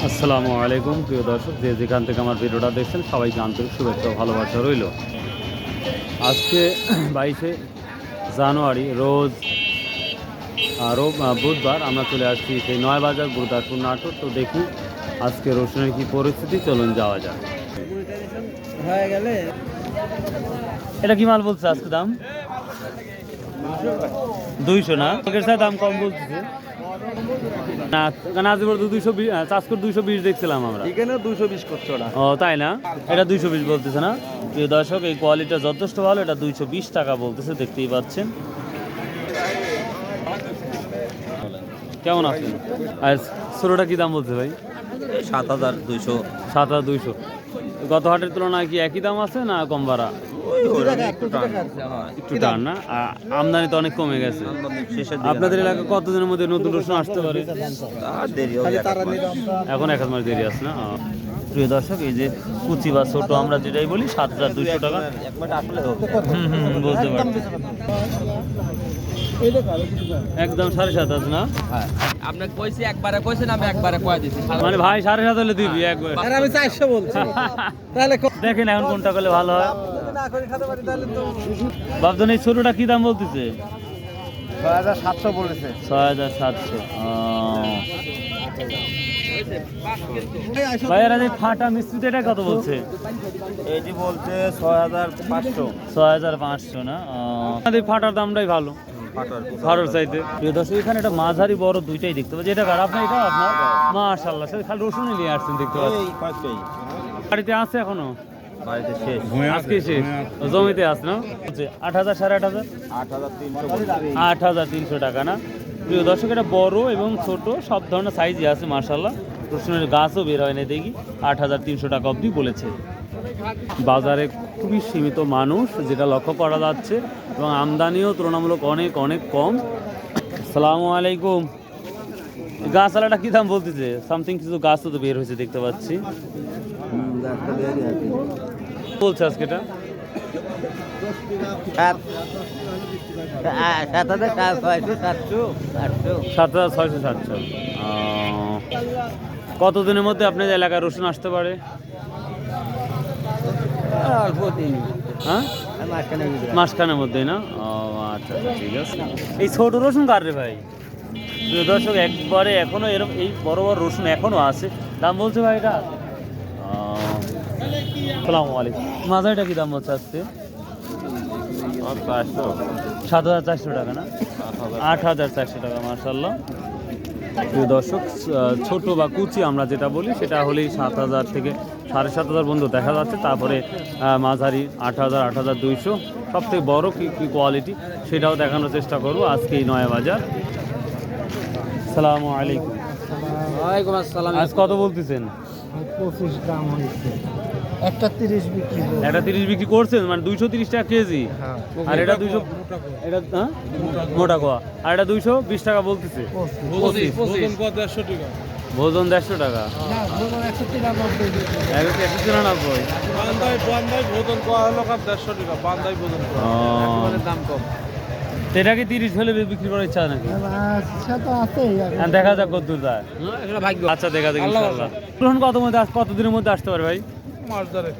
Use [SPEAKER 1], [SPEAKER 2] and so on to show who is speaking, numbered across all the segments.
[SPEAKER 1] আসসালামু আলাইকুম প্রিয় দর্শক, যে যেখান থেকে আমার ভিডিওটা দেখছেন সবাইকে আন্তরিক শুভেচ্ছা ও ভালোবাসা রইল। আজকে 22শে জানুয়ারি রোজ বুধবার আমরা চলে আসছি সেই নয়াবাজার গুরুদাসপুর নাটোর। তো দেখি আজকে রসুনের কি পরিস্থিতি, চলুন যাওয়া যাক। এটা কি মাল বলছে আজকে দাম? 200 না, দাম কম বলছে না। নাজিবর 220, চাষকর 220 দেখছিলাম আমরা,
[SPEAKER 2] এখানে 220 করছে ওরা।
[SPEAKER 1] ও তাই না, এটা 220 বলতেছে না। প্রিয় দর্শক, এই কোয়ালিটিটা যথেষ্ট ভালো, এটা 220 টাকা বলতেছে, দেখতেই পাচ্ছেন। কেমন আছেন? আর ছোটোটা কি দাম বলছে ভাই?
[SPEAKER 2] 7200।
[SPEAKER 1] 7200। গত হাটের তুলনায় কি একই দাম আছে না কম বাড়া? একটু টান না, আমদানি তো অনেক কমে গেছে। আপনাদের এলাকায় কতদিনের মধ্যে নতুন রসুন আসতে পারে? এখন 1 মাস দেরি আছে না। প্রিয় দর্শক, এই যে কুচি বা ছোট আমরা যেটাই বলি 7200 টাকা। বলতে পারছি, একদম 7.5 না।
[SPEAKER 2] আপনি কইছি একবারে কইছেন, আমি একবারে কয় দিছি।
[SPEAKER 1] মানে ভাই 7.5 হলে দিবি একবার।
[SPEAKER 2] আরে আমি 400 বলছি। তাহলে
[SPEAKER 1] দেখেন এখন কোনটা করলে ভালো হয়।
[SPEAKER 2] না করে খেতে পারি তাহলে তো
[SPEAKER 1] বাবজন, এই ছোটটা কি দাম বলতেছে?
[SPEAKER 2] 6700 বলেছে।
[SPEAKER 1] 6700। ভাইয়ারা যে ফাটা মিস্ত্রিতে এটা কত বলছে?
[SPEAKER 2] এইটি বলছে 6500।
[SPEAKER 1] 6500 না। আমাদের ফাটার দামটাই ভালো, ফাটার চাইতে। প্রিয় দর্শক, এখানে একটা মাঝারি বড় দুইটাই দেখতে পাচ্ছি। এটা কার আপনার? এটা আপনার? মাশাআল্লাহ, সে খালি রসুনই নিয়ে আসছেন দেখতে পাচ্ছি। বাড়িতে আছে এখনো?
[SPEAKER 2] বাড়িতে শেষ,
[SPEAKER 1] আজকে শেষ। জমিতে আছে না? 8000, 8500, 8300 টাকা না। প্রিয় দর্শক, এটা বড় এবং ছোট সব ধরনের সাইজই আছে মাশাআল্লাহ। রসুনের গাছও বের হয় না দেখি। 8300 টাকা অবধি বলেছে। বাজারে খুবই সীমিত মানুষ, যেটা লক্ষ্য করা যাচ্ছে, এবং আমদানিও তুলনামূলক অনেক অনেক কম। আসসালামু আলাইকুম। গাছ আলাটা কি দাম বলতেছে? সামথিং কিছু গাছ তো বের হয়েছে দেখতে পাচ্ছি। বলছে আজকে এটা 7600। কতদিনের মধ্যে আপনাদের এলাকায় রসুন আসতে পারে?
[SPEAKER 2] অল্প দিন।
[SPEAKER 1] হ্যাঁ, মাসখানের মধ্যেই না? ও আচ্ছা, ঠিক আছে। এই ছোট রসুন কার রে ভাই? প্রিয় দর্শক, একবারে এখনো এরকম এই বড় বড় রসুন এখনো আছে। দাম বলছে ভাই এটা? আসসালামু আলাইকুম। মাঝারিটা কি দাম বলছে আজকে? 7400 টাকা না? 8400 টাকা, মাশাআল্লাহ। প্রিয় দর্শক, ছোট বা কুচি আমরা যেটা বলি সেটা হলেই 7000 থেকে 7500 পর্যন্ত দেখা যাচ্ছে। তারপরে মাঝারি 8000, 8200। সবথেকে বড় কি কোয়ালিটি সেটাও দেখানোর চেষ্টা করব আজকে এই নয়াবাজার। আসসালামু আলাইকুম।
[SPEAKER 2] ওয়ালাইকুম আসসালাম।
[SPEAKER 1] আজ কত বলতেছেন?
[SPEAKER 3] 25 দাম হয়েছে। একটা 30 বিক্রি।
[SPEAKER 1] এটা 30 বিক্রি করছেন, মানে 230 টাকা কেজি। আর এটা 200, এটা হ্যাঁ মোটা কোয়া। আর এটা 220 টাকা বলতেছে। 25
[SPEAKER 3] টাকা।
[SPEAKER 1] ভোজন 150 টাকা।
[SPEAKER 3] না, ভোজন 193
[SPEAKER 1] 193।
[SPEAKER 3] বান্দাই ভোজন কোয়া হলো 150 টাকা। বান্দাই ভোজন
[SPEAKER 2] দাম কম।
[SPEAKER 1] এটা কি 30 হলে বিক্রি করার ইচ্ছা নাকি?
[SPEAKER 3] আচ্ছা, তো আছেই।
[SPEAKER 1] দেখা যাক কত দূর যায়।
[SPEAKER 2] এটা ভাগ্য।
[SPEAKER 1] আচ্ছা, দেখা যাক ইনশাআল্লাহ। তখন কতদিনের মধ্যে আসতে পারে ভাই?
[SPEAKER 3] মাস ধরে।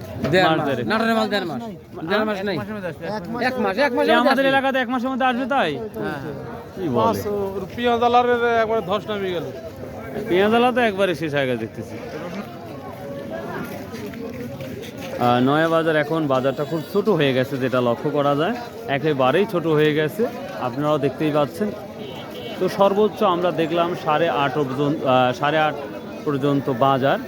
[SPEAKER 2] নাটোরের মাল 1.5 মাস। 1.5 মাস নাই। এক মাস।
[SPEAKER 1] আমাদের এলাকাতে 1 মাসের মধ্যে আসবে তাই? কি বলে?
[SPEAKER 3] পেঁয়াজ আলারের একবারে ধস নামে গেল।
[SPEAKER 1] পেঁয়াজ আলা তো একবারে শেষ হয়ে গেছে দেখতেছি। নয়াবাজার এখন বাজারটা খুব ছোট হয়ে গেছে, যেটা লক্ষ্য করা যায়। একেবারেই ছোট হয়ে গেছে, আপনারাও দেখতেই পাচ্ছেন। তো সর্বোচ্চ আমরা দেখলাম 8:30 পর্যন্ত বাজার।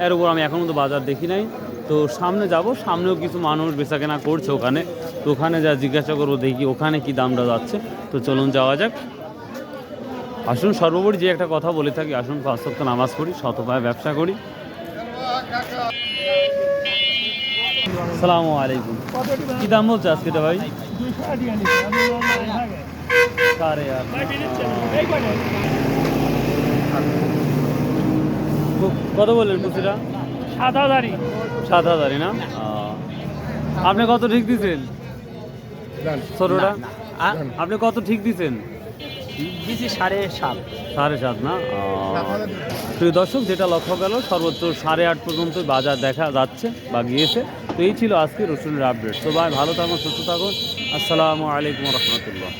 [SPEAKER 1] এর উপর আমি এখন তো বাজার দেখি নাই। তো সামনে যাব, সামনেও কিছু মানুষ বেচাকেনা করছে ওখানে। তো ওখানে যা জিজ্ঞাসা করবো, দেখি ওখানে কি দামটা যাচ্ছে। তো চলুন যাওয়া যাক। আসুন, সর্বোপরি যে একটা কথা বলে থাকি, আসুন 5 ওয়াক্ত নামাজ পড়ি, শতভাবে ব্যবসা করি। আসসালামু আলাইকুম। কি দাম বলছে আজকে এটা ভাই? কত বললেন কুচিটা? 7000 না? আপনি কত ঠিক দিচ্ছেন ছোটটা? আপনি কত ঠিক দিচ্ছেন?
[SPEAKER 2] দিছি 7.5।
[SPEAKER 1] 7.5 না? প্রিয় দর্শক, যেটা লক্ষ্য গেল সর্বোচ্চ 8.5 পর্যন্ত বাজার দেখা যাচ্ছে বা গিয়েছে। তো এই ছিল আজকে রসুনের আপডেট। তো ভাই ভালো থাকুন, সুস্থ থাকুন। আসসালামু আলাইকুম রহমতুল্লাহ।